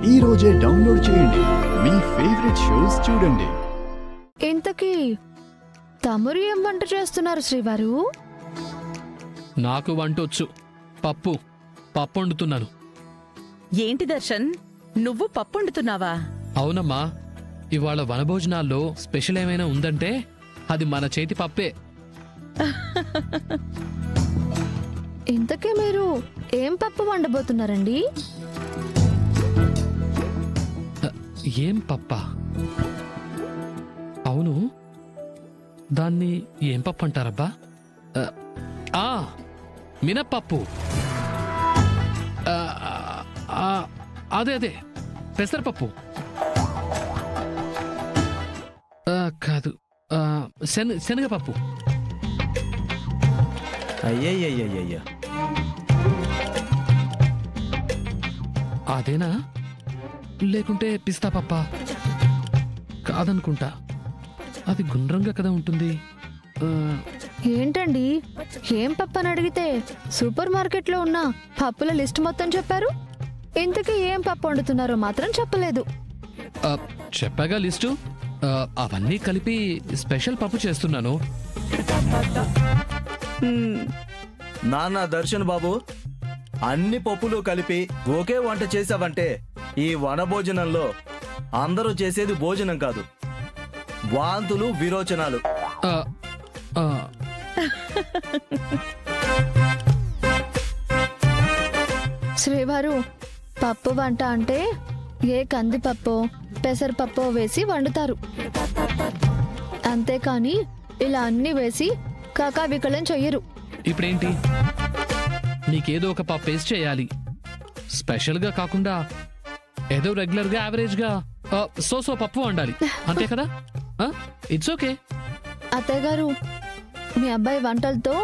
ఈ రోజే డౌన్లోడ్ చేయండి, మీ ఫేవరెట్ షోస్ చూడండి. ఇంతకీ తమరు ఏం వంట చేస్తున్నారు శ్రీవారు? నాకు వంటొచ్చు. పప్పు వండుతున్నాను. ఏంటి దర్శన్, నువ్వు పప్పు వండుతున్నావా? అవునమ్మా, ఇవాళ వనభోజనాల్లో స్పెషల్ ఏమైనా ఉందంటే అది మన చేతి పప్పే. ఇంతకీ మీరు ఏం పప్పు వండబోతున్నారండి? ఏం పప్పా? అవును, దాన్ని ఏం పప్పు అంటారబ్బా? మినప్పప్పు. అదే పెసరపప్పు కాదు, శనగపప్పు. అయ్యయ్యయ్యయ్యా, అదేనా? లేకుంటే పిస్తా పప్ప? కాదనుకుంటా, అది గుండ్రంగా కదా ఉంటుంది. ఏంటండి, ఏం పప్పు అని అడిగితే సూపర్ మార్కెట్లో ఉన్న పప్పుల లిస్ట్ మొత్తం చెప్పారు. ఇంతకీ ఏం పప్పు వండుతున్నారో మాత్రం చెప్పలేదు. చెప్పాగా లిస్టు. అవన్నీ కలిపి స్పెషల్ పప్పు చేస్తున్నాను. నాన్న దర్శన్ బాబు, అన్ని పప్పులు కలిపి ఒకే వంట చేసావంటే ఈ వనభోజనంలో అందరూ చేసేది భోజనం కాదు, వాంతులు విరోచనాలు. శ్రీవారు, పప్పు వంట అంటే ఏ కందిపప్పో పెసరపప్పో వేసి వండుతారు. అంతేకాని ఇలా అన్ని వేసి కాకావికలం చెయ్యరు. ఇప్పుడేంటి, నీకేదో ఒక పప్పు వేసి చేయాలి. స్పెషల్గా కాకుండా ఏదో రెగ్యులర్గా యావరేజ్గా సో పప్పు వండాలి, అంతే కదా? It's okay. అత్తయ్య గారు, మీ అబ్బాయి వంటలతో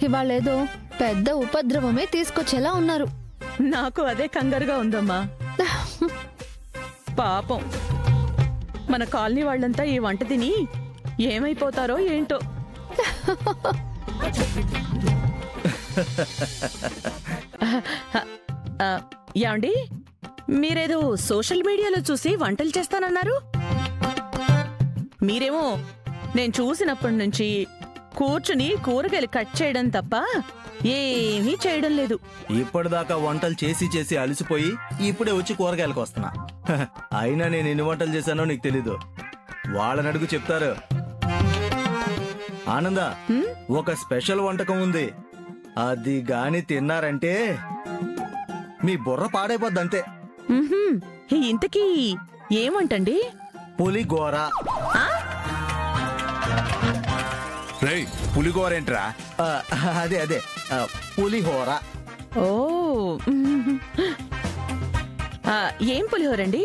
ఇవాళేదో పెద్ద ఉపద్రవమే తీసుకొచ్చేలా ఉన్నారు. నాకు అదే కంగారుగా ఉందమ్మా. పాపం, మన కాలనీ వాళ్ళంతా ఈ వంట తిని ఏమైపోతారో ఏంటో. యాండి, మీరేదో సోషల్ మీడియాలో చూసి వంటలు చేస్తానన్నారు. మీరేమో నేను చూసినప్పటి నుంచి కూర్చుని కూరగాయలు కట్ చేయడం తప్ప ఏమీ చేయడం లేదు. ఇప్పటిదాకా వంటలు చేసి చేసి అలసిపోయి ఇప్పుడే వచ్చి కూరగాయలకు వస్తున్నా. అయినా నేను ఎన్ని వంటలు చేశానో నీకు తెలీదు, వాళ్ళని అడుగు చెప్తారు. ఆనంద, ఒక స్పెషల్ వంటకం ఉంది, అది గాని తిన్నారంటే మీ బుర్ర పాడైపోద్ది. ఇంతకీ ఏమంటండి? పులిగోర. పులిగోర ఏంట్రా? అదే పులిహోర. ఓ, ఏం పులిహోరండి?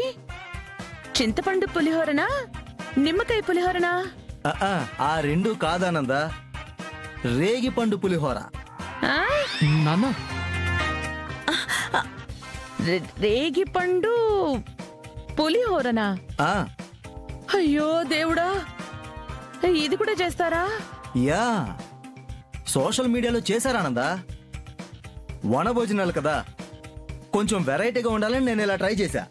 చింతపండు పులిహోరనా, నిమ్మకాయ పులిహోరనా? ఆ రెండు కాదానంద, రేగిపండు పులిహోర. నాన్న, రేగిపండు పులిహోరనా? అయ్యో దేవుడా, ఇది కూడా చేస్తారా? యా, సోషల్ మీడియాలో చేశారానందా. వనభోజనాలు కదా, కొంచెం వెరైటీగా ఉండాలని నేను ఇలా ట్రై చేశా.